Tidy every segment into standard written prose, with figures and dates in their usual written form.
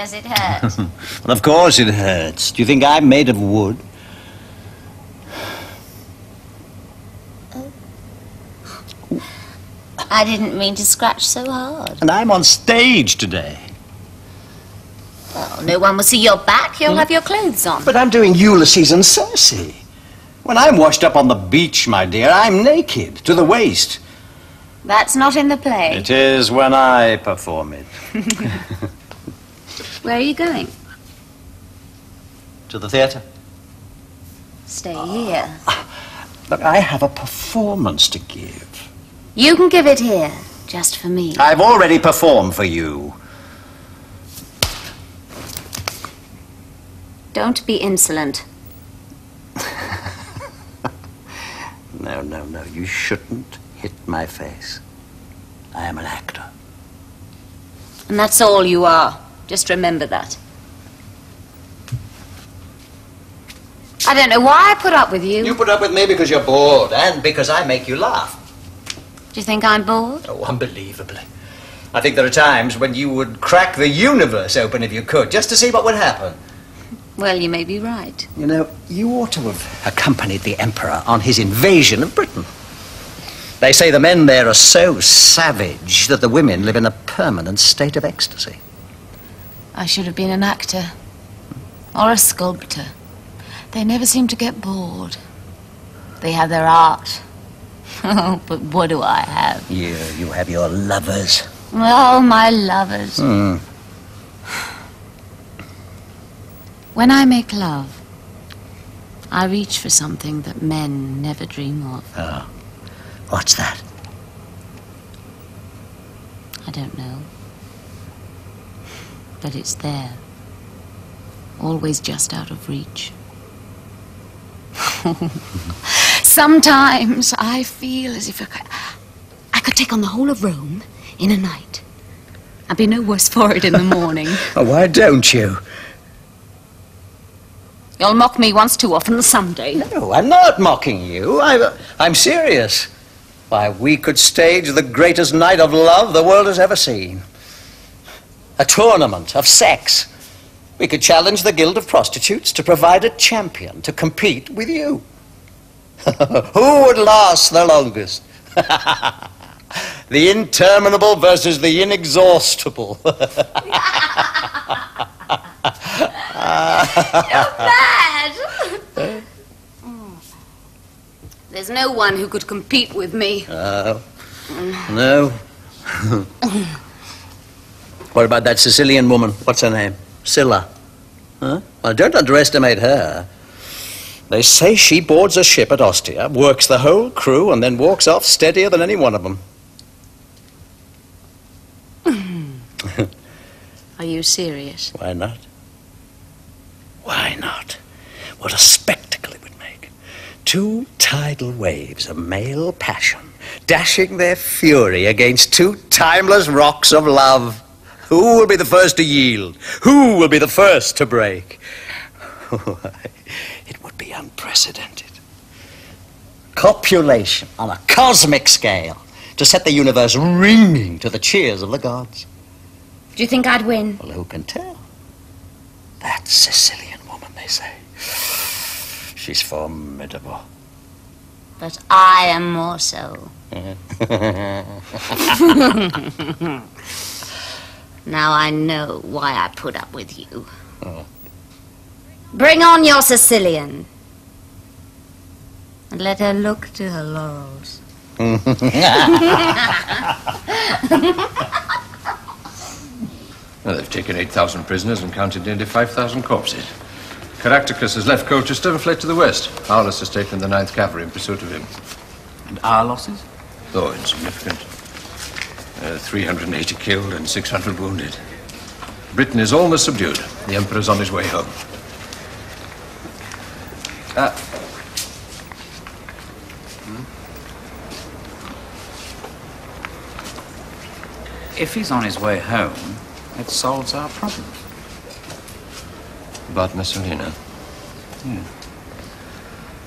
Does it hurt? Well, of course it hurts. Do you think I'm made of wood? I didn't mean to scratch so hard. And I'm on stage today. Well, no one will see your back. You'll have your clothes on. But I'm doing Ulysses and Circe. When I'm washed up on the beach, my dear, I'm naked to the waist. That's not in the play. It is when I perform it. Where are you going? To the theatre. Stay here. Look, I have a performance to give. You can give it here, just for me. I've already performed for you. Don't be insolent. No, no, no, you shouldn't hit my face. I am an actor. And that's all you are. Just remember that. I don't know why I put up with you. You put up with me because you're bored and because I make you laugh. Do you think I'm bored? Oh, unbelievably. I think there are times when you would crack the universe open if you could, just to see what would happen. Well, you may be right. You know, you ought to have accompanied the Emperor on his invasion of Britain. They say the men there are so savage that the women live in a permanent state of ecstasy. I should have been an actor. Or a sculptor. They never seem to get bored. They have their art. Oh, but what do I have? You have your lovers. Oh, my lovers. When I make love, I reach for something that men never dream of. Oh, what's that? I don't know. But it's there. Always just out of reach. Sometimes I feel as if I could take on the whole of Rome in a night. I'd be no worse for it in the morning. Oh, why don't you? You'll mock me once too often someday. No, I'm not mocking you. I'm serious. Why, we could stage the greatest night of love the world has ever seen. A tournament of sex. We could challenge the Guild of Prostitutes to provide a champion to compete with you. Who would last the longest? The interminable versus the inexhaustible. You're bad! There's no one who could compete with me. Oh, no. What about that Sicilian woman? What's her name? Scylla. Huh? Well, don't underestimate her. They say she boards a ship at Ostia, works the whole crew, and then walks off steadier than any one of them. Are you serious? Why not? Why not? What a spectacle it would make. Two tidal waves of male passion, dashing their fury against two timeless rocks of love. Who will be the first to yield? Who will be the first to break? It would be unprecedented. Copulation on a cosmic scale to set the universe ringing to the cheers of the gods. Do you think I'd win? Well, who can tell? That Sicilian woman, they say. She's formidable. But I am more so. Now I know why I put up with you. Oh. Bring on your Sicilian. And let her look to her laurels. Well, they've taken 8,000 prisoners and counted nearly 5,000 corpses. Caractacus has left Colchester and fled to the west. Aulus has taken the 9th Cavalry in pursuit of him. And our losses? Though insignificant. 380 killed and 600 wounded. Britain is almost subdued. The Emperor's on his way home. If he's on his way home, it solves our problem. About Messalinia? Yeah.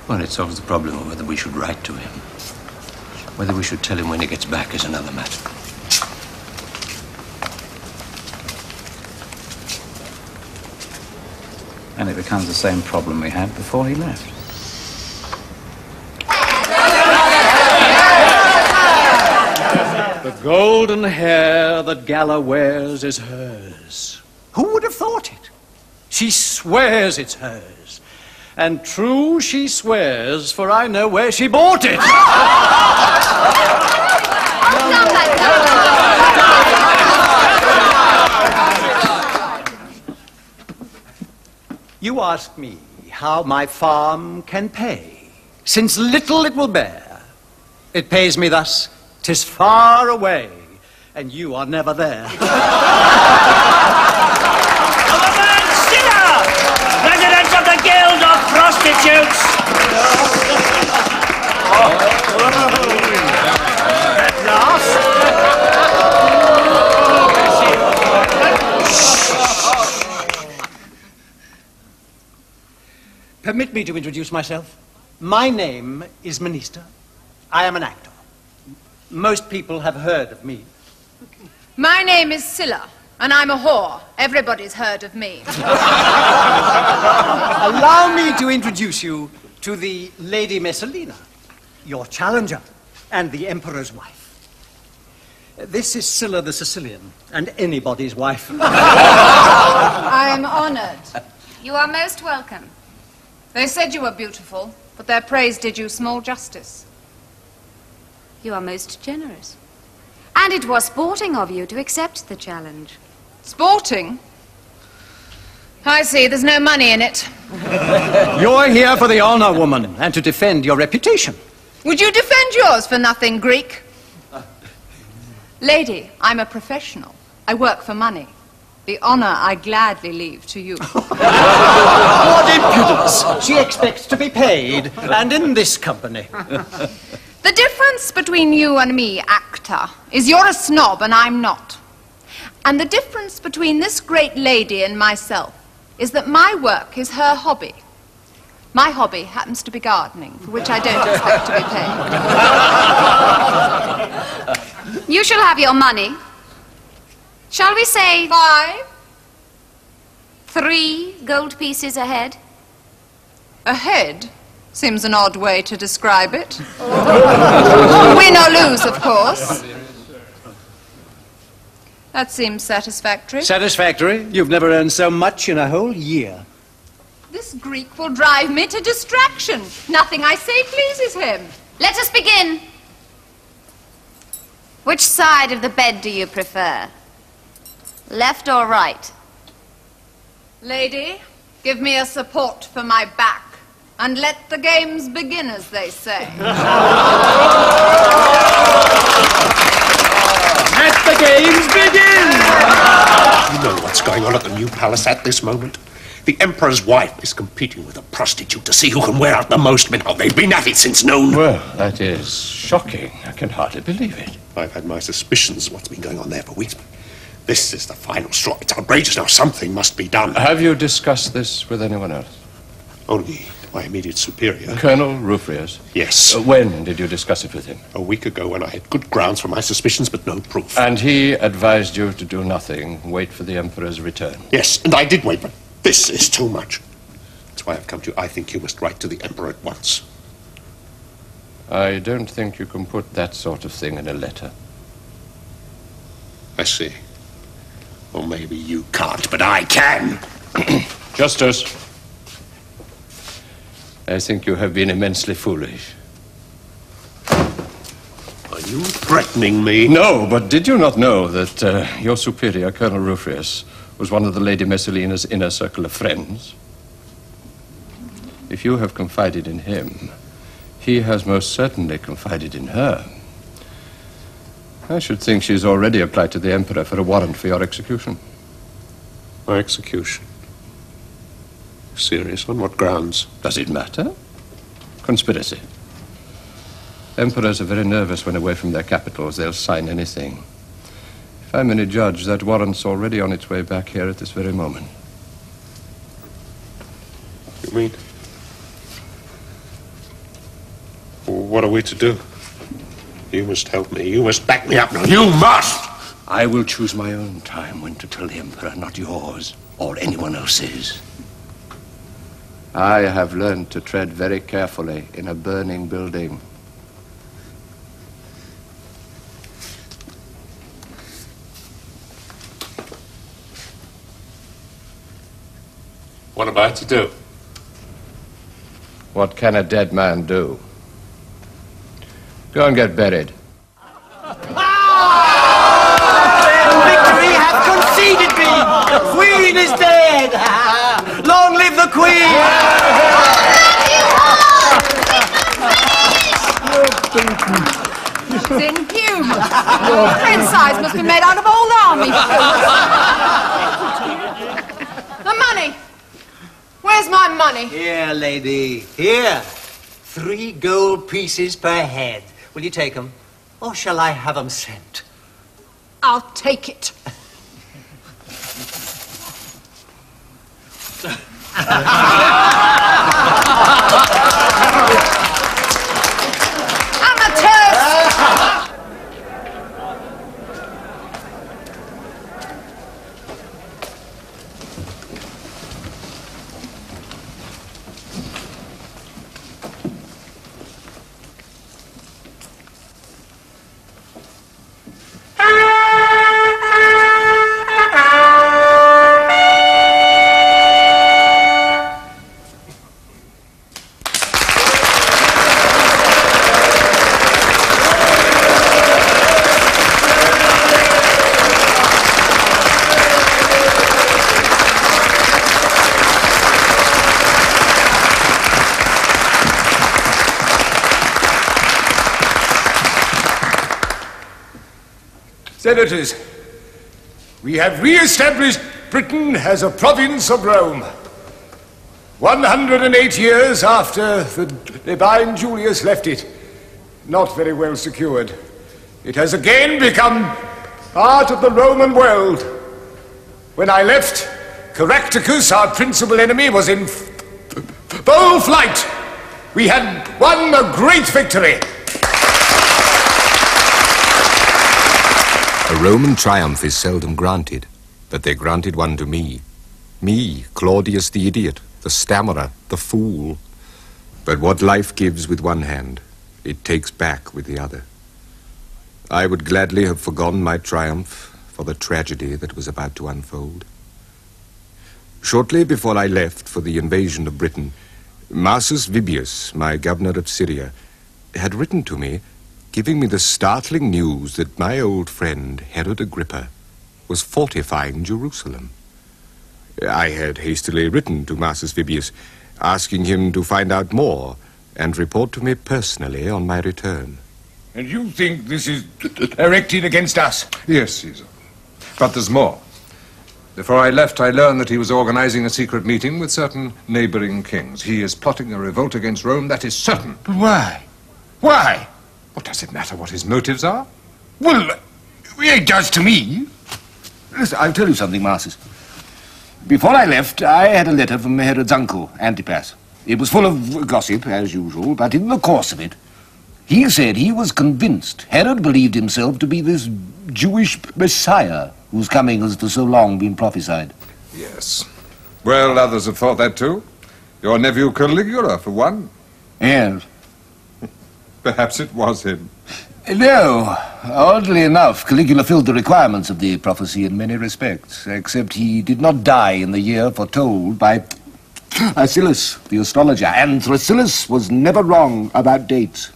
Well, it solves the problem of whether we should write to him. Whether we should tell him when he gets back is another matter. And it becomes the same problem we had before he left. The golden hair that Gala wears is hers. Who would have thought it? She swears it's hers. And true she swears, for I know where she bought it. You ask me how my farm can pay, since little it will bear. It pays me thus, 'tis far away, and you are never there. President of the Guild of Prostitutes! At last! Permit me to introduce myself. My name is Minister. I am an actor. Most people have heard of me. My name is Scylla, and I'm a whore. Everybody's heard of me. Allow me to introduce you to the Lady Messalinia, your challenger, and the Emperor's wife. This is Scylla the Sicilian, and anybody's wife. I am honored. You are most welcome. They said you were beautiful, but their praise did you small justice. You are most generous. And it was sporting of you to accept the challenge. Sporting? I see, there's no money in it. You're here for the honor, woman, and to defend your reputation. Would you defend yours for nothing, Greek? Lady, I'm a professional. I work for money. The honor I gladly leave to you. What impudence! She expects to be paid, and in this company. The difference between you and me, actor, is you're a snob and I'm not. And the difference between this great lady and myself is that my work is her hobby. My hobby happens to be gardening, for which I don't expect to be paid. You shall have your money. Shall we say 5? 3 gold pieces a head? A head seems an odd way to describe it. Win or lose, of course. That seems satisfactory. Satisfactory? You've never earned so much in a whole year. This Greek will drive me to distraction. Nothing I say pleases him. Let us begin. Which side of the bed do you prefer? Left or right? Lady, give me a support for my back, and let the games begin, as they say. Let the games begin! You know what's going on at the new palace at this moment? The Emperor's wife is competing with a prostitute to see who can wear out the most men. Oh, they've been at it since noon. Well, that is shocking. I can hardly believe it. I've had my suspicions of what's been going on there for weeks, but this is the final straw. It's outrageous now. Something must be done. Have you discussed this with anyone else? Only my immediate superior. Colonel Rufrius? Yes. When did you discuss it with him? A week ago, when I had good grounds for my suspicions, but no proof. And he advised you to do nothing, wait for the Emperor's return? Yes, and I did wait, but this is too much. That's why I've come to you. I think you must write to the Emperor at once. I don't think you can put that sort of thing in a letter. I see. Or maybe you can't, but I can. Justice, I think you have been immensely foolish. Are you threatening me? No, but did you not know that your superior, Colonel Rufrius, was one of the Lady Messalina's inner circle of friends? If you have confided in him, he has most certainly confided in her. I should think she's already applied to the Emperor for a warrant for your execution. My execution? Serious? On what grounds? Does it matter? Conspiracy. Emperors are very nervous when away from their capitals. They'll sign anything. If I'm any judge, that warrant's already on its way back here at this very moment. You mean? What are we to do? You must help me. You must back me up now. You must! I will choose my own time when to tell the Emperor, not yours or anyone else's. I have learned to tread very carefully in a burning building. What am I to do? What can a dead man do? Go and get buried. Victory hath conceded me! The Queen is dead! Long live the Queen! It's inhuman. Prince eyes must be made out of old army. The money! Where's my money? Here, lady, here. 3 gold pieces per head. Will you take them? Or shall I have them sent? I'll take it. Senators, we have re-established Britain as a province of Rome. 108 years after the divine Julius left it, not very well secured, it has again become part of the Roman world. When I left, Caractacus, our principal enemy, was in full flight. We had won a great victory. A Roman triumph is seldom granted, but they granted one to me. Me, Claudius the idiot, the stammerer, the fool. But what life gives with one hand, it takes back with the other. I would gladly have forgone my triumph for the tragedy that was about to unfold. Shortly before I left for the invasion of Britain, Marsus Vibius, my governor of Syria, had written to me giving me the startling news that my old friend, Herod Agrippa, was fortifying Jerusalem. I had hastily written to Marsus Vibius, asking him to find out more and report to me personally on my return. And you think this is directed against us? Yes, Caesar. But there's more. Before I left, I learned that he was organizing a secret meeting with certain neighboring kings. He is plotting a revolt against Rome, that is certain. But why? Why? What does it matter what his motives are? Well, it does to me. Listen, I'll tell you something, Marsus. Before I left, I had a letter from Herod's uncle, Antipas. It was full of gossip, as usual, but in the course of it, he said he was convinced Herod believed himself to be this Jewish Messiah whose coming has for so long been prophesied. Yes. Well, others have thought that too. Your nephew Caligula, for one. Yes. Perhaps it was him. No. Oddly enough, Caligula filled the requirements of the prophecy in many respects, except he did not die in the year foretold by Thrasyllus, the astrologer, and Thrasyllus was never wrong about dates.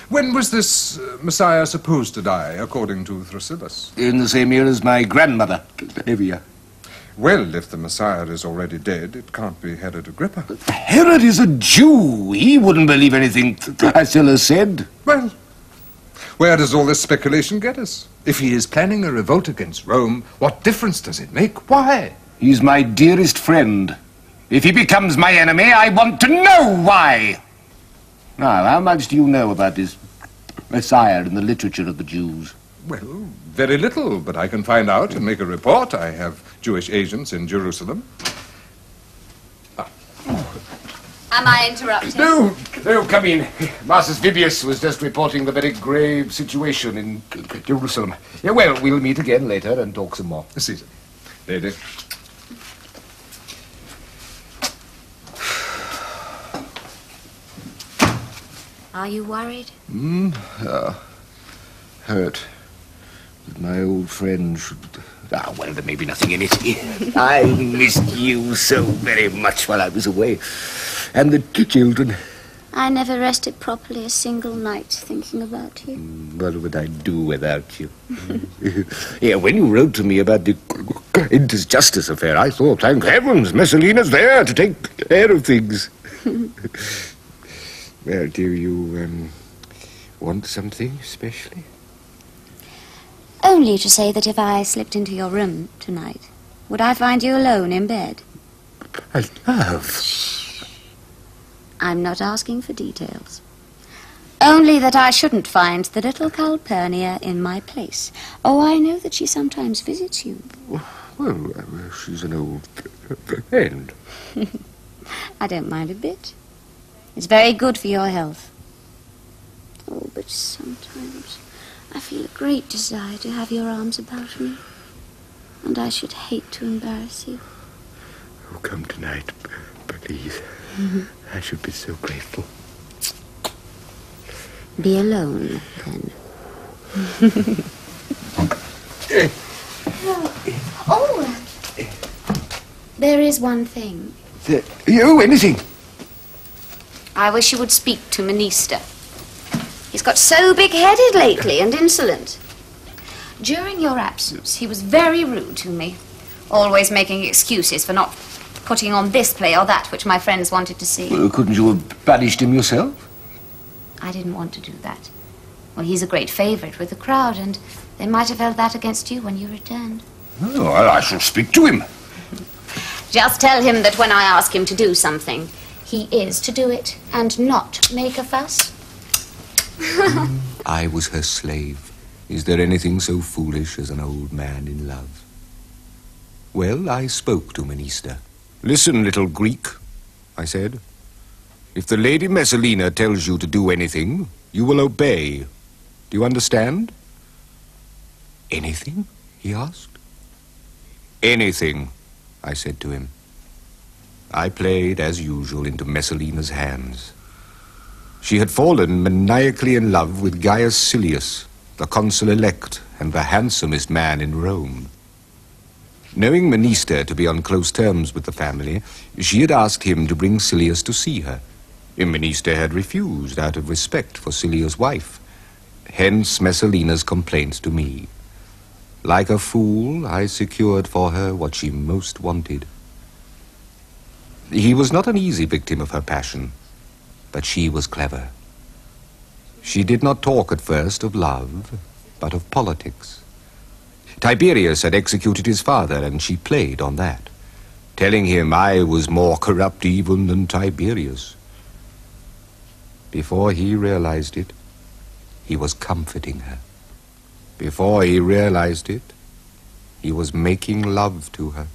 When was this Messiah supposed to die, according to Thrasyllus? In the same year as my grandmother, Livia. Well, if the Messiah is already dead, it can't be Herod Agrippa. Herod is a Jew. He wouldn't believe anything Thrasyllus said. Well, where does all this speculation get us? If he is planning a revolt against Rome, what difference does it make? Why? He's my dearest friend. If he becomes my enemy, I want to know why. Now, how much do you know about this Messiah in the literature of the Jews? Well, very little, but I can find out and make a report. I have Jewish agents in Jerusalem. Am I interrupting? No, come in. Marsus Vibius was just reporting the very grave situation in Jerusalem. Yeah, well, we'll meet again later and talk some more. Caesar. Lady. Are you worried? Hurt. That my old friend should... well, there may be nothing in it. I missed you so very much while I was away. And the children. I never rested properly a single night thinking about you. What would I do without you? Yeah, when you wrote to me about the Inter Justice affair, I thought, thank heavens, Messalina's there to take care of things. Well, do you want something especially? Only to say that if I slipped into your room tonight, would I find you alone in bed? I love. I'm not asking for details. Only that I shouldn't find the little Calpurnia in my place. Oh, I know that she sometimes visits you. Well, she's an old friend. I don't mind a bit. It's very good for your health. Oh, but sometimes I feel a great desire to have your arms about me. And I should hate to embarrass you. Oh, come tonight, please. I should be so grateful. Be alone, then. There is one thing. Anything? I wish you would speak to Minister. He's got so big-headed lately and insolent. During your absence, he was very rude to me, always making excuses for not putting on this play or that which my friends wanted to see. Well, couldn't you have banished him yourself? I didn't want to do that. Well, he's a great favourite with the crowd, and they might have held that against you when you returned. Oh, well, I shall speak to him. Just tell him that when I ask him to do something, he is to do it and not make a fuss. I was her slave. Is there anything so foolish as an old man in love? Well, I spoke to Minister. Listen, little Greek, I said. If the Lady Messalina tells you to do anything, you will obey. Do you understand? Anything? He asked. Anything, I said to him. I played, as usual, into Messalina's hands. She had fallen maniacally in love with Gaius Silius, the consul-elect and the handsomest man in Rome. Knowing Minister to be on close terms with the family, she had asked him to bring Silius to see her. Minister had refused out of respect for Silius' wife. Hence Messalina's complaint to me. Like a fool, I secured for her what she most wanted. He was not an easy victim of her passion, but she was clever. She did not talk at first of love, but of politics. Tiberius had executed his father, and she played on that, telling him I was more corrupt even than Tiberius. Before he realized it, he was comforting her. Before he realized it, he was making love to her.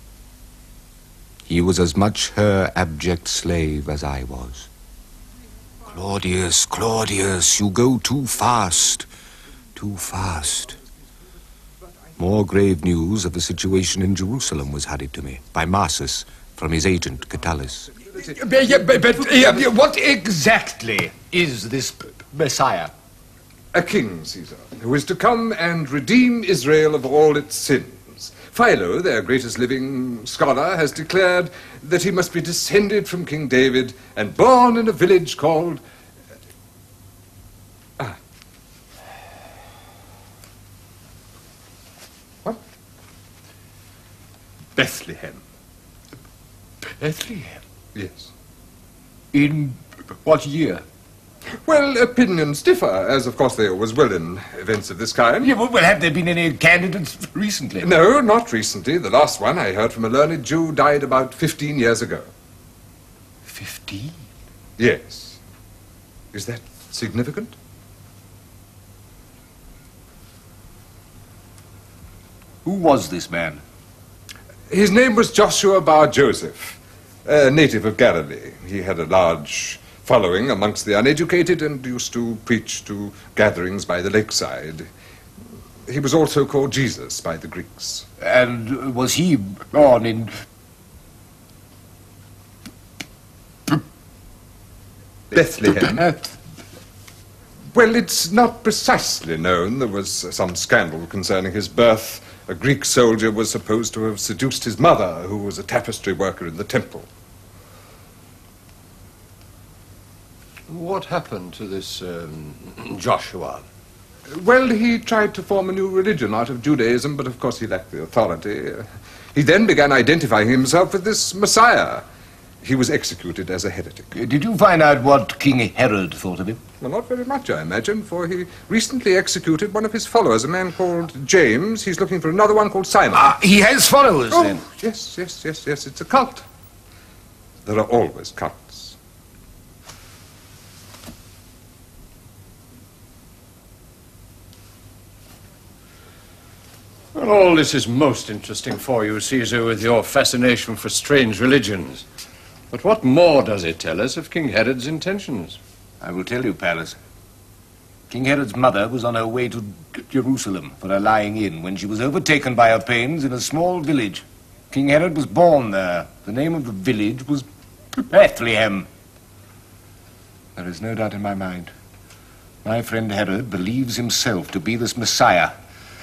He was as much her abject slave as I was. Claudius, Claudius, you go too fast. Too fast. More grave news of the situation in Jerusalem was hurried to me by Marsus from his agent, Catullus. But what exactly is this Messiah? A king, Caesar, who is to come and redeem Israel of all its sins. Philo, their greatest living scholar, has declared that he must be descended from King David and born in a village called... What? Bethlehem. Bethlehem? Yes. In what year? Well, opinions differ, as of course they always will in events of this kind. Yeah, well, have there been any candidates recently? No, not recently. The last one I heard from a learned Jew died about 15 years ago. 15? Yes. Is that significant? Who was this man? His name was Joshua Bar Joseph, a native of Galilee. He had a large following amongst the uneducated and used to preach to gatherings by the lakeside. He was also called Jesus by the Greeks. And was he born in... Bethlehem. Well, it's not precisely known. There was some scandal concerning his birth. A Greek soldier was supposed to have seduced his mother, who was a tapestry worker in the temple. What happened to this Joshua? Well, he tried to form a new religion out of Judaism, but of course he lacked the authority. He then began identifying himself with this Messiah. He was executed as a heretic. Did you find out what King Herod thought of him? Well, not very much, I imagine, for he recently executed one of his followers, a man called James. He's looking for another one called Simon. He has followers, then? Yes. It's a cult. There are always cults. Well, all this is most interesting for you, Caesar, with your fascination for strange religions. But what more does it tell us of King Herod's intentions? I will tell you, Pallas. King Herod's mother was on her way to Jerusalem for a lying in when she was overtaken by her pains in a small village. King Herod was born there. The name of the village was Bethlehem. There is no doubt in my mind. My friend Herod believes himself to be this Messiah.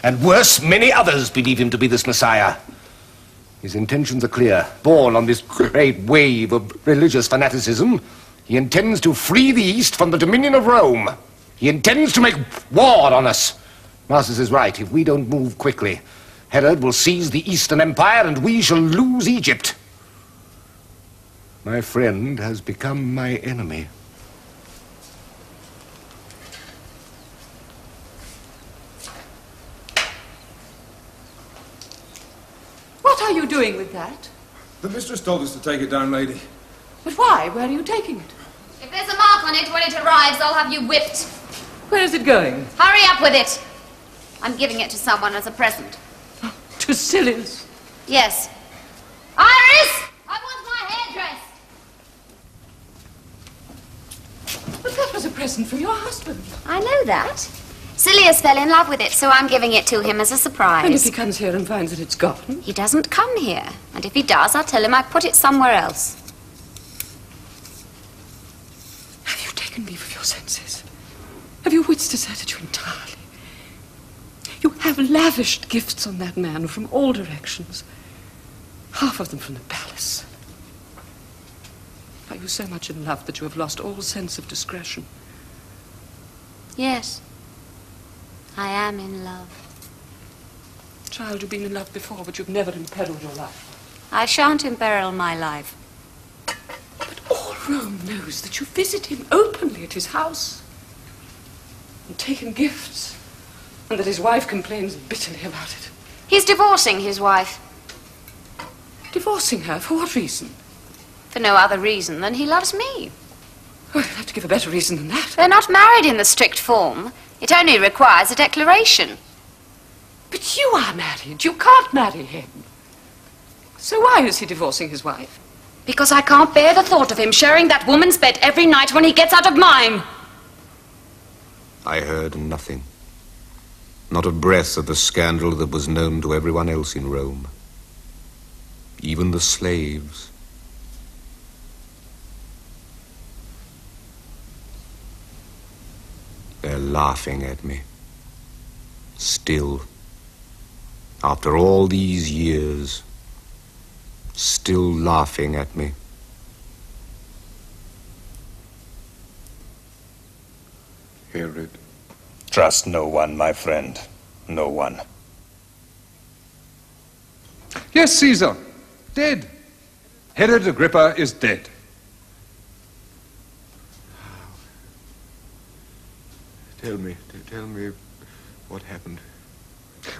And worse, many others believe him to be this Messiah. His intentions are clear. Born on this great wave of religious fanaticism, he intends to free the East from the dominion of Rome. He intends to make war on us. Marsus is right. If we don't move quickly, Herod will seize the Eastern Empire and we shall lose Egypt. My friend has become my enemy. What are you doing with that? The mistress told us to take it down, lady. But why? Where are you taking it? If there's a mark on it when it arrives, I'll have you whipped. Where is it going? Hurry up with it. I'm giving it to someone as a present. To silliness? Yes. Iris! I want my hair dressed. But that was a present from your husband. I know that. Silius fell in love with it, so I'm giving it to him as a surprise. And if he comes here and finds that it's gone? He doesn't come here. And if he does, I'll tell him I put it somewhere else. Have you taken leave of your senses? Have your wits deserted you entirely? You have lavished gifts on that man from all directions. Half of them from the palace. Are you so much in love that you have lost all sense of discretion? Yes. I am in love. Child, you've been in love before, but you've never imperiled your life. I shan't imperil my life. But all Rome knows that you visit him openly at his house and take him gifts, and that his wife complains bitterly about it. He's divorcing his wife. Divorcing her? For what reason? For no other reason than he loves me. Well, you'll have to give a better reason than that. They're not married in the strict form. It only requires a declaration. But you are married. You can't marry him. So why is he divorcing his wife? Because I can't bear the thought of him sharing that woman's bed every night when he gets out of mine. I heard nothing. Not a breath of the scandal that was known to everyone else in Rome. Even the slaves. They're laughing at me. Still. After all these years. Still laughing at me. Herod. Trust no one, my friend. No one. Yes, Caesar. Dead. Herod Agrippa is dead. Tell me what happened.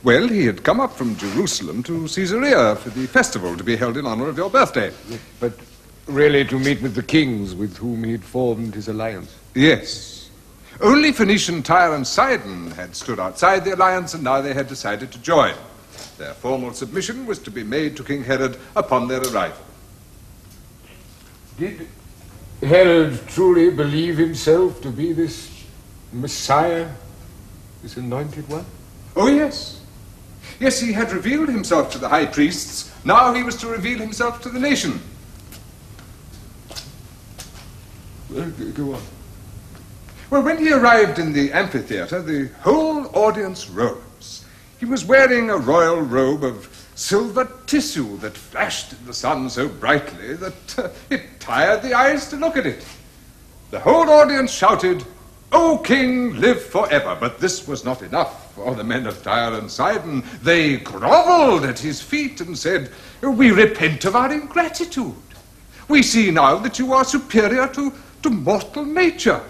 Well, he had come up from Jerusalem to Caesarea for the festival to be held in honor of your birthday. But really to meet with the kings with whom he'd formed his alliance. Yes. Only Phoenician, Tyre and Sidon had stood outside the alliance, and now they had decided to join. Their formal submission was to be made to King Herod upon their arrival. Did Herod truly believe himself to be this Messiah, this anointed one? Oh, yes. Yes, he had revealed himself to the high priests. Now he was to reveal himself to the nation. Well, go on. Well, when he arrived in the amphitheatre, the whole audience rose. He was wearing a royal robe of silver tissue that flashed in the sun so brightly that it tired the eyes to look at it. The whole audience shouted, "O King, live forever!" But this was not enough for the men of Tyre and Sidon. They grovelled at his feet and said, "We repent of our ingratitude. We see now that you are superior to mortal nature."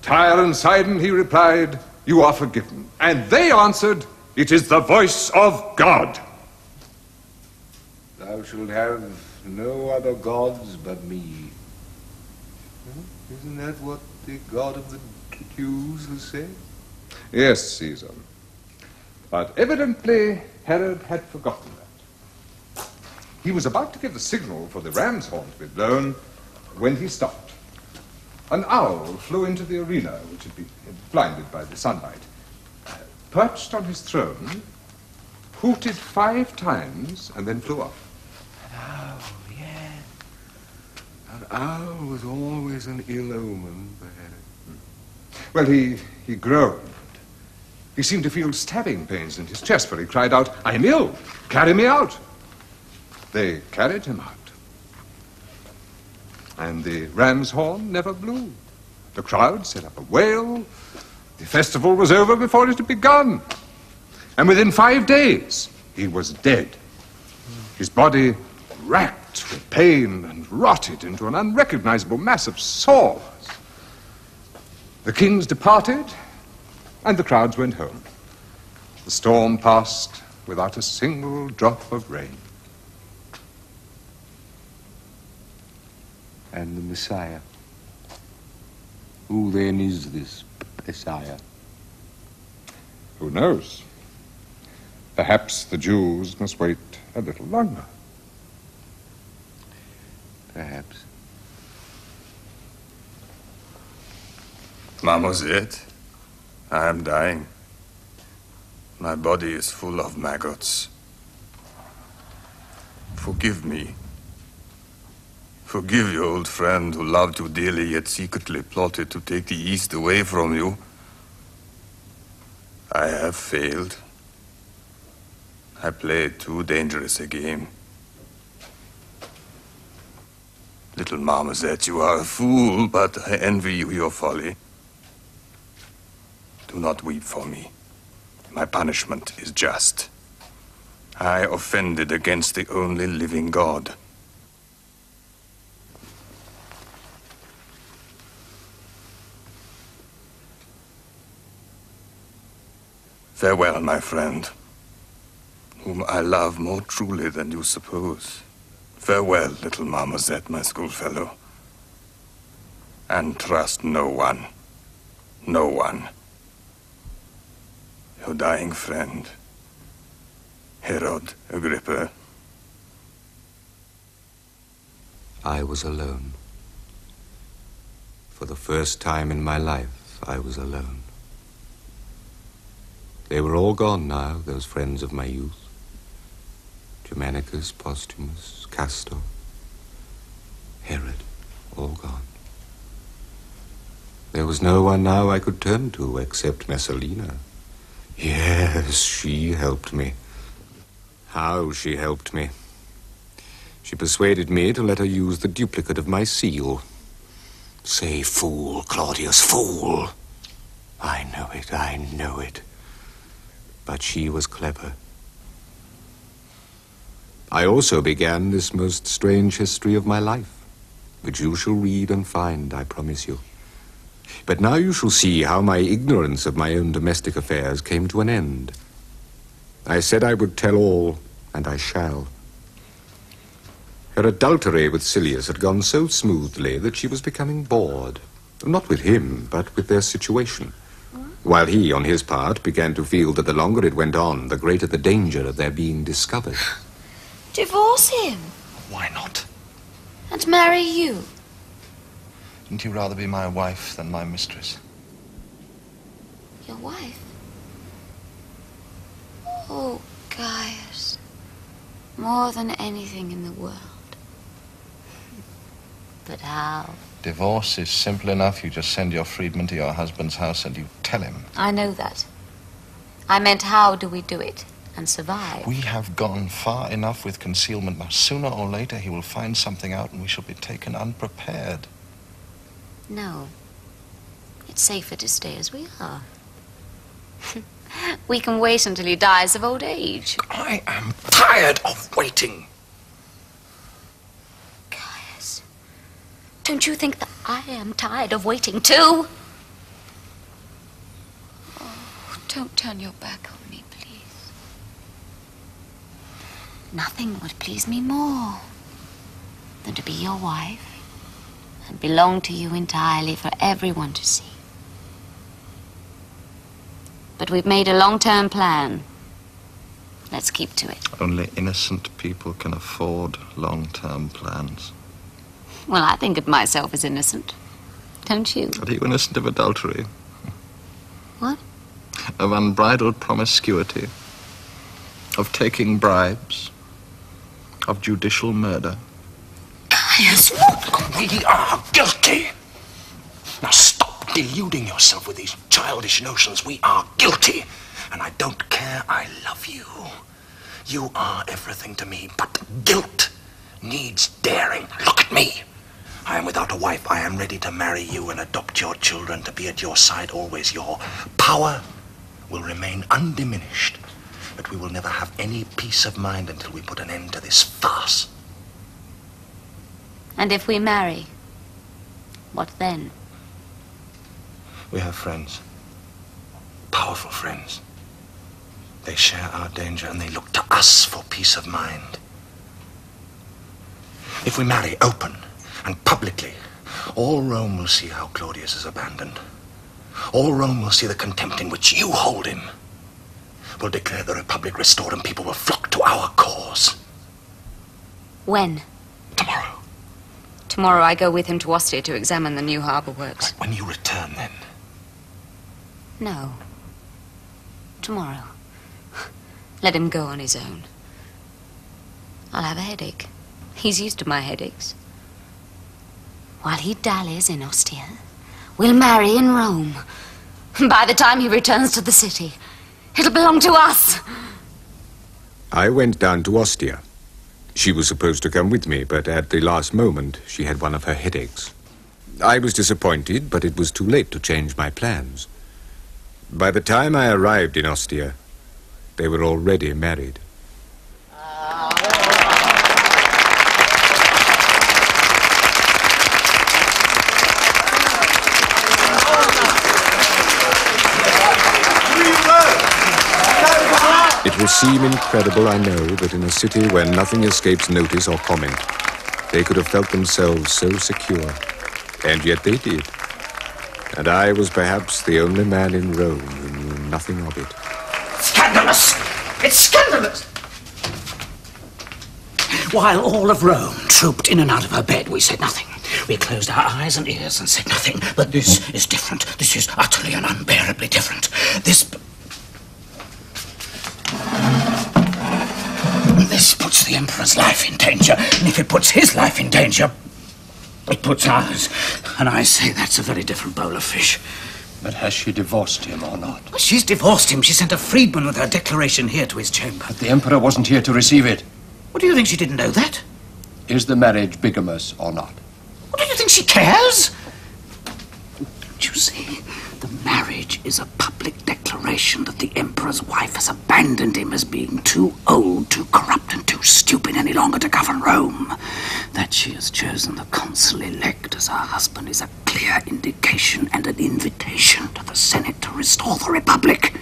Tyre and Sidon, he replied, "You are forgiven." And they answered, "It is the voice of God." Thou shalt have no other gods but me. Isn't that what the God of the Jews has said? Yes, Caesar. But evidently Herod had forgotten that. He was about to give the signal for the ram's horn to be blown when he stopped. An owl flew into the arena, which had been blinded by the sunlight. Perched on his throne, hooted 5 times, and then flew off. Oh, yeah. An owl was always an ill omen for Herod. Well, he groaned. He seemed to feel stabbing pains in his chest, for he cried out, "I am ill. Carry me out." They carried him out. And the ram's horn never blew. The crowd set up a wail. The festival was over before it had begun. And within 5 days, he was dead. His body racked with pain and rotted into an unrecognizable mass of sores. The kings departed, and the crowds went home. The storm passed without a single drop of rain. And the Messiah. Who then is this Messiah? Who knows? Perhaps the Jews must wait a little longer. Perhaps. Marmoset, I am dying. My body is full of maggots. Forgive me. Forgive your old friend who loved you dearly yet secretly plotted to take the East away from you. I have failed. I played too dangerous a game. Little Marmoset, you are a fool, but I envy you your folly. Do not weep for me. My punishment is just. I offended against the only living God. Farewell, my friend, whom I love more truly than you suppose. Farewell, little Marmoset, my schoolfellow. And trust no one. No one. Your dying friend, Herod Agrippa. I was alone. For the first time in my life, I was alone. They were all gone now, those friends of my youth. Germanicus, Postumus, Castor, Herod, all gone. There was no one now I could turn to except Messalina. Yes, she helped me. How she helped me. She persuaded me to let her use the duplicate of my seal. Say, fool, Claudius, fool. I know it, I know it. But she was clever. I also began this most strange history of my life, which you shall read and find, I promise you. But now you shall see how my ignorance of my own domestic affairs came to an end. I said I would tell all, and I shall. Her adultery with Silius had gone so smoothly that she was becoming bored, not with him, but with their situation. While he, on his part, began to feel that the longer it went on, the greater the danger of their being discovered. Divorce him. Why not? And marry you. Wouldn't you rather be my wife than my mistress? Your wife? Oh, Gaius. More than anything in the world. But how? Divorce is simple enough. You just send your freedman to your husband's house and you tell him. I know that. I meant how do we do it and survive? We have gone far enough with concealment. Now, sooner or later, he will find something out and we shall be taken unprepared. No. It's safer to stay as we are. We can wait until he dies of old age. I am tired of waiting. Gaius, don't you think that I am tired of waiting too? Oh, don't turn your back on me, please. Nothing would please me more than to be your wife and belong to you entirely for everyone to see. But we've made a long-term plan. Let's keep to it. Only innocent people can afford long-term plans. Well, I think of myself as innocent. Don't you? Are you innocent of adultery? What? Of unbridled promiscuity? Of taking bribes? Of judicial murder? Gaius, we are guilty. Now stop deluding yourself with these childish notions. We are guilty. And I don't care, I love you. You are everything to me, but guilt needs daring. Look at me. I am without a wife. I am ready to marry you and adopt your children, to be at your side always. Your power will remain undiminished, but we will never have any peace of mind until we put an end to this farce. And if we marry, what then? We have friends. Powerful friends. They share our danger and they look to us for peace of mind. If we marry open and publicly, all Rome will see how Claudius is abandoned. All Rome will see the contempt in which you hold him. We'll declare the Republic restored and people will flock to our cause. When? Tomorrow. Tomorrow I go with him to Ostia to examine the new harbour works. Right, when you return then? No. Tomorrow. Let him go on his own. I'll have a headache. He's used to my headaches. While he dallies in Ostia, we'll marry in Rome. By the time he returns to the city, it'll belong to us. I went down to Ostia. She was supposed to come with me, but at the last moment, she had one of her headaches. I was disappointed, but it was too late to change my plans. By the time I arrived in Ostia, they were already married. It will seem incredible, I know, that in a city where nothing escapes notice or comment, they could have felt themselves so secure. And yet they did. And I was perhaps the only man in Rome who knew nothing of it. Scandalous! It's scandalous! While all of Rome trooped in and out of her bed, we said nothing. We closed our eyes and ears and said nothing. But this is different. This is utterly and unbearably different. This puts the Emperor's life in danger. And if it puts his life in danger, it puts ours. And I say that's a very different bowl of fish. But has she divorced him or not? Well, she's divorced him. She sent a freedman with her declaration here to his chamber. But the Emperor wasn't here to receive it. What, do you think she didn't know that? Is the marriage bigamous or not? What, do you think she cares? Don't you see? The marriage is a public declaration that the Emperor's wife has abandoned him as being too old, too corrupt, and too stupid any longer to govern Rome. That she has chosen the consul-elect as her husband is a clear indication and an invitation to the Senate to restore the Republic.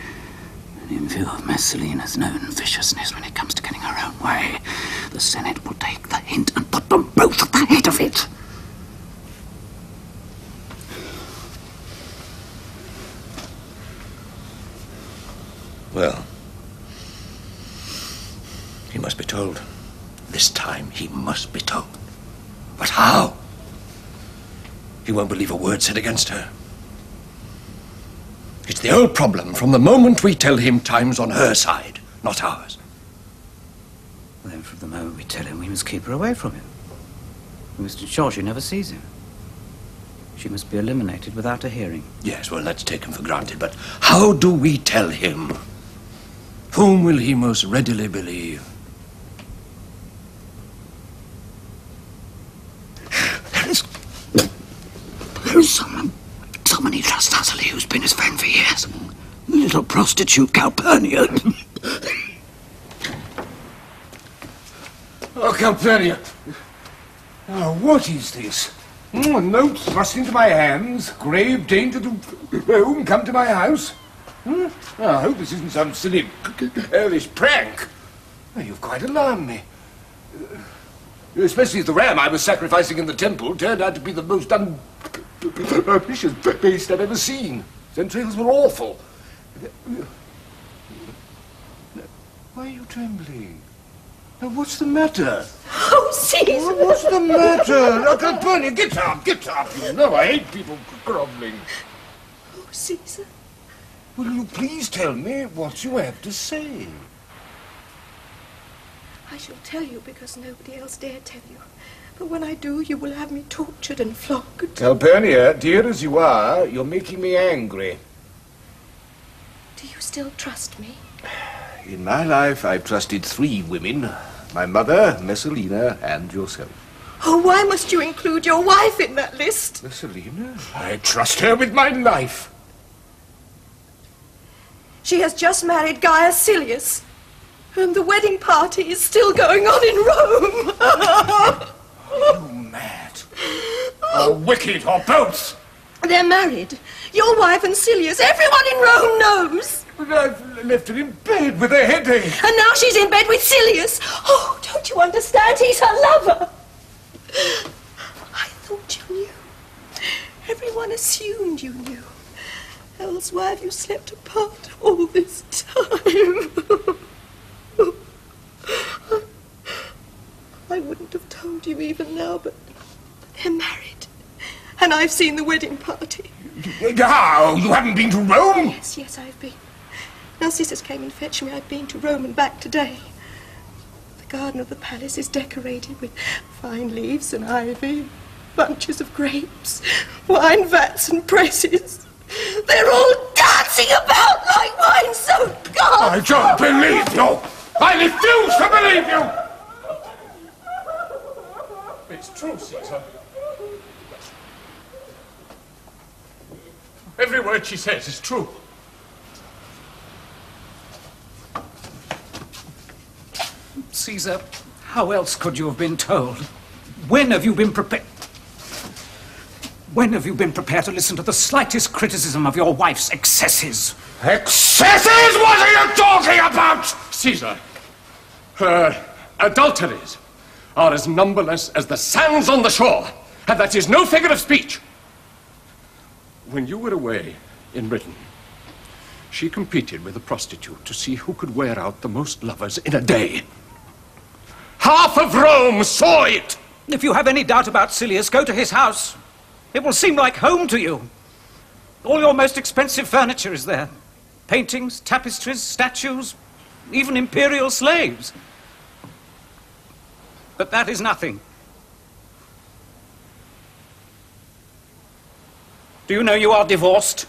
And in view of Messaline's known viciousness when it comes to getting her own way, the Senate will take the hint and put them both at the head of it. Well, he must be told. This time he must be told. But how? He won't believe a word said against her. It's the old problem. From the moment we tell him, time's on her side, not ours. Then from the moment we tell him, we must keep her away from him. We must ensure she never sees him. She must be eliminated without a hearing. Yes, well, that's taken for granted, but how do we tell him? Whom will he most readily believe? There is someone he trusts utterly who's been his friend for years. The little prostitute Calpurnia. Oh, Calpurnia. Oh, what is this? A note thrust into my hands, grave danger to Rome, come to my house. Oh, I hope this isn't some silly, hellish prank. Oh, you've quite alarmed me. Especially as the ram I was sacrificing in the temple turned out to be the most unpropitious beast I've ever seen. Its entrails were awful. Why are you trembling? Now, what's the matter? Oh, Caesar! What's the matter? Now, Calpurnia, get up, you know I hate people grovelling. Oh, Caesar. Will you please tell me what you have to say? I shall tell you because nobody else dare tell you. But when I do, you will have me tortured and flogged. Calpurnia, dear as you are, you're making me angry. Do you still trust me? In my life, I've trusted 3 women. My mother, Messalina, and yourself. Oh, why must you include your wife in that list? Messalina? I trust her with my life. She has just married Gaius Silius. And the wedding party is still going on in Rome. Are you mad? Or wicked, or both? They're married. Your wife and Silius. Everyone in Rome knows. But I've left her in bed with a headache. And now she's in bed with Silius. Oh, don't you understand? He's her lover. I thought you knew. Everyone assumed you knew. Else why have you slept apart all this time? I wouldn't have told you even now, but they're married. And I've seen the wedding party. How? You haven't been to Rome? Yes, I've been. Narcissus came and fetched me. I've been to Rome and back today. The garden of the palace is decorated with fine leaves and ivy, bunches of grapes, wine vats and presses. They're all dancing about like wine-soaked gods. I don't believe you! I refuse to believe you! It's true, Caesar. Every word she says is true. Caesar, how else could you have been told? When have you been prepared? When have you been prepared to listen to the slightest criticism of your wife's excesses? Excesses? What are you talking about? Caesar, her adulteries are as numberless as the sands on the shore, and that is no figure of speech. When you were away in Britain, she competed with a prostitute to see who could wear out the most lovers in a day. Half of Rome saw it! If you have any doubt about Silius, go to his house. It will seem like home to you. All your most expensive furniture is there. Paintings, tapestries, statues, even imperial slaves. But that is nothing. Do you know you are divorced?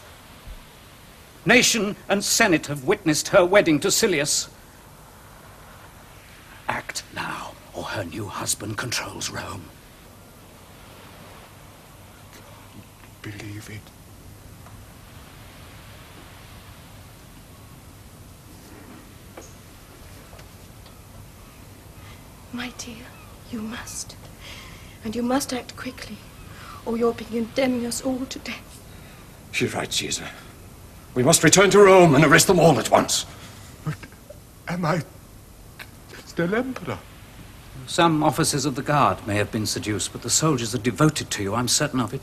Nation and Senate have witnessed her wedding to Silius. Act now, or her new husband controls Rome. Believe it. My dear, you must. And you must act quickly, or you'll be condemning us all to death. She's right, Caesar. We must return to Rome and arrest them all at once. But am I still emperor? Some officers of the guard may have been seduced, but the soldiers are devoted to you, I'm certain of it.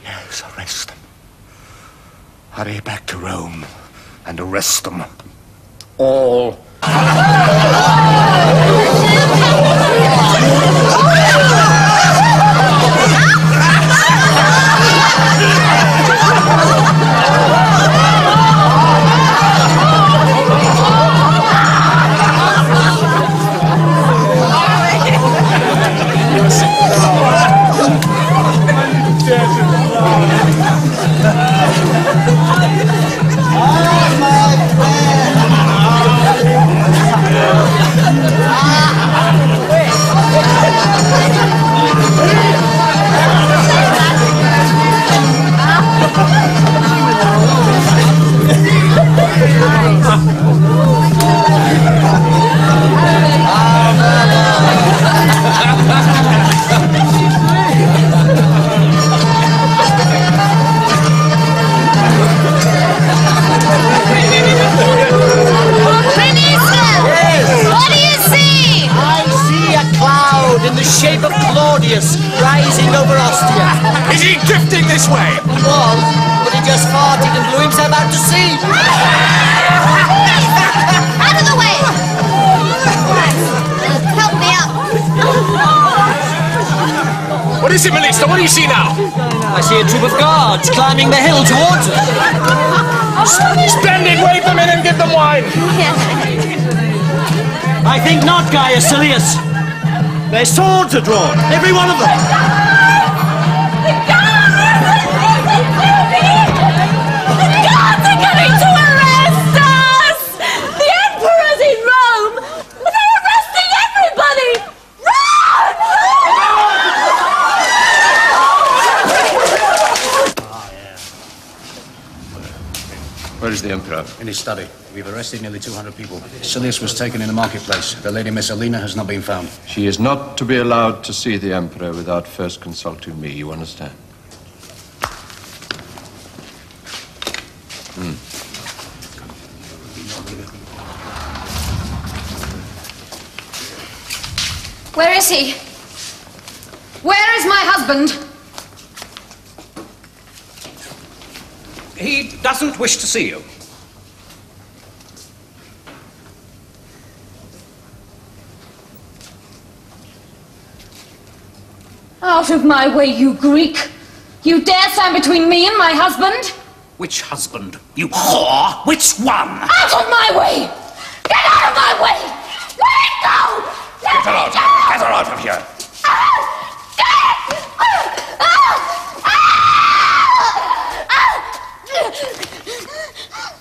Yes, arrest them. Hurry back to Rome and arrest them. All. see! Out of the way! Help me up. What is it, Melissa? What do you see now? I see a troop of guards climbing the hill towards us. Splendid! Wave them in and give them wine! I think not, Gaius Silius. Their swords are drawn, every one of them. The guards are coming to arrest us! The Emperor's in Rome! They're arresting everybody! Run! Where is the Emperor? In his study. We've arrested nearly 200 people. Silius was taken in the marketplace. The lady Messalina has not been found. She is not to be allowed to see the Emperor without first consulting me, you understand? Where is he? Where is my husband? He doesn't wish to see you. Out of my way, you Greek! You dare stand between me and my husband? Which husband? You whore! Which one? Out of my way! Get out of my way! Let it go! Get her out! Get her out of here!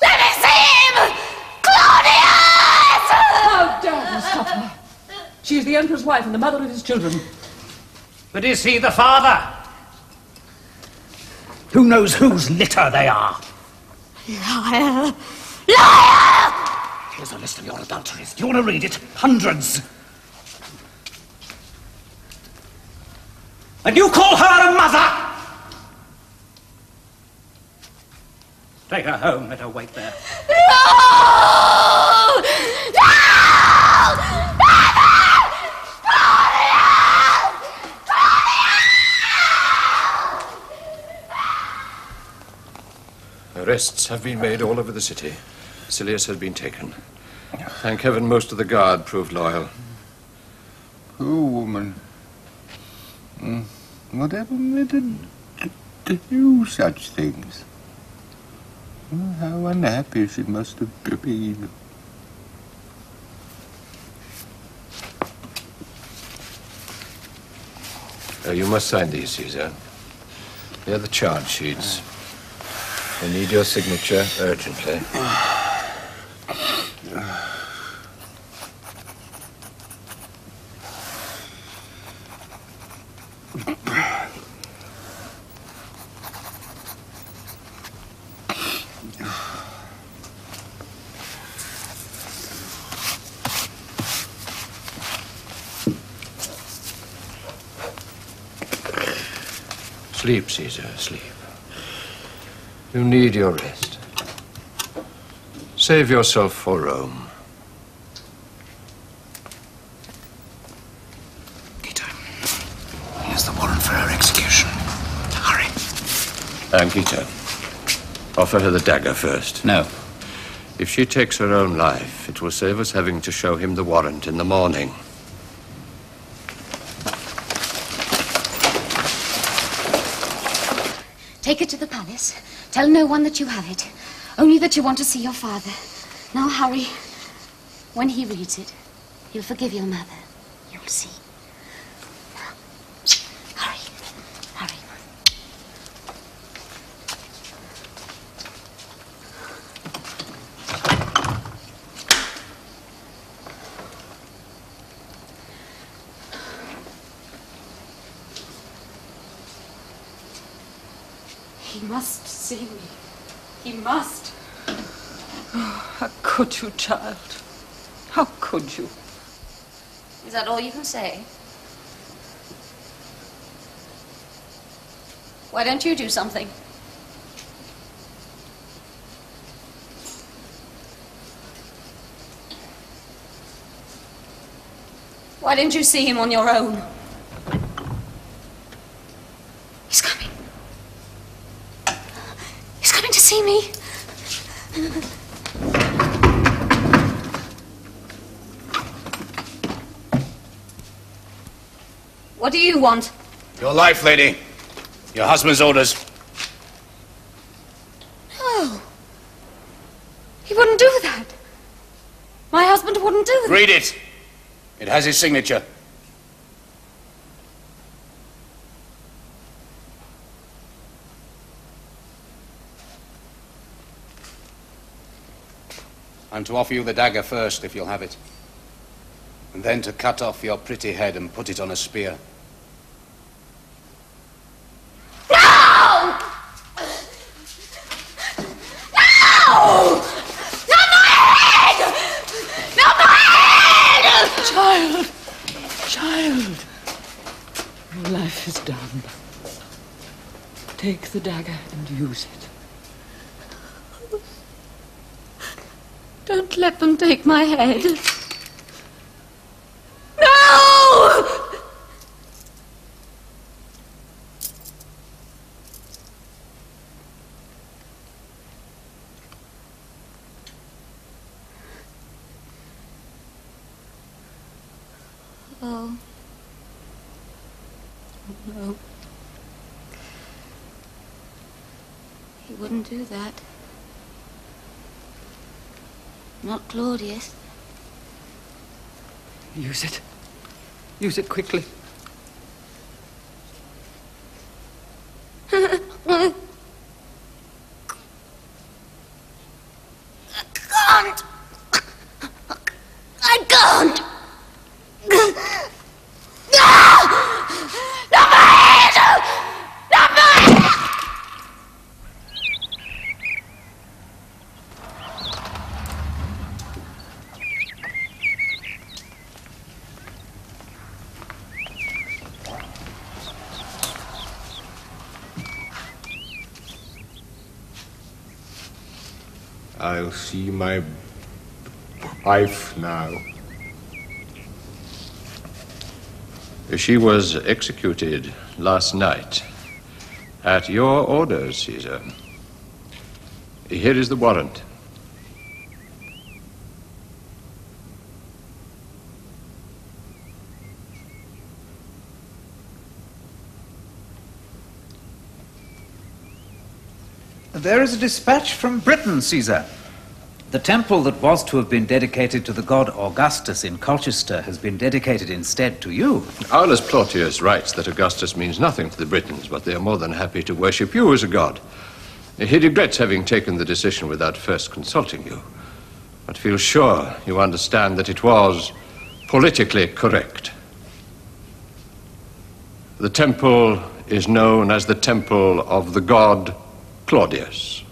Let me see him! Claudius! How dare you stop her? She is the Emperor's wife and the mother of his children. But is he the father? Who knows whose litter they are? Liar! Liar! Here's a list of your adulteries. Do you want to read it? Hundreds. And you call her a mother? Take her home, let her wait there. No! No! Arrests have been made all over the city. Silius has been taken. Thank heaven most of the guard proved loyal. Poor woman. Whatever made her do such things? Oh, how unhappy she must have been. You must sign these, Caesar. They're the charge sheets. I need your signature urgently. Sleep, Caesar, sleep. You need your rest. Save yourself for Rome. Peter, here's the warrant for her execution. Hurry. Ankita, offer her the dagger first. No. If she takes her own life, it will save us having to show him the warrant in the morning. Take it to the palace. Tell no one that you have it. Only that you want to see your father. Now hurry. When he reads it, he'll forgive your mother. You'll see. Now, hurry. Hurry. He must see me. He must. Oh, how could you, child? How could you? Is that all you can say? Why don't you do something? Why didn't you see him on your own? He's coming. He's coming to see me. What do you want? Your life, lady. Your husband's orders. No. He wouldn't do that. My husband wouldn't do that. Read it. It has his signature. I'm to offer you the dagger first, if you'll have it. And then to cut off your pretty head and put it on a spear. No! No! Not my head! Not my head! Child! Child! Your life is done. Take the dagger and use it. Don't let them take my head. No! Oh. No. He wouldn't do that. Not Claudius. Use it. Use it quickly. I can't. I can't. Not my head! Not my... I'll see my wife now. She was executed last night. At your orders, Caesar. Here is the warrant. There is a dispatch from Britain, Caesar. The temple that was to have been dedicated to the god Augustus in Colchester has been dedicated instead to you. Aulus Plautius writes that Augustus means nothing to the Britons, but they are more than happy to worship you as a god. He regrets having taken the decision without first consulting you, but feels sure you understand that it was politically correct. The temple is known as the temple of the god Claudius.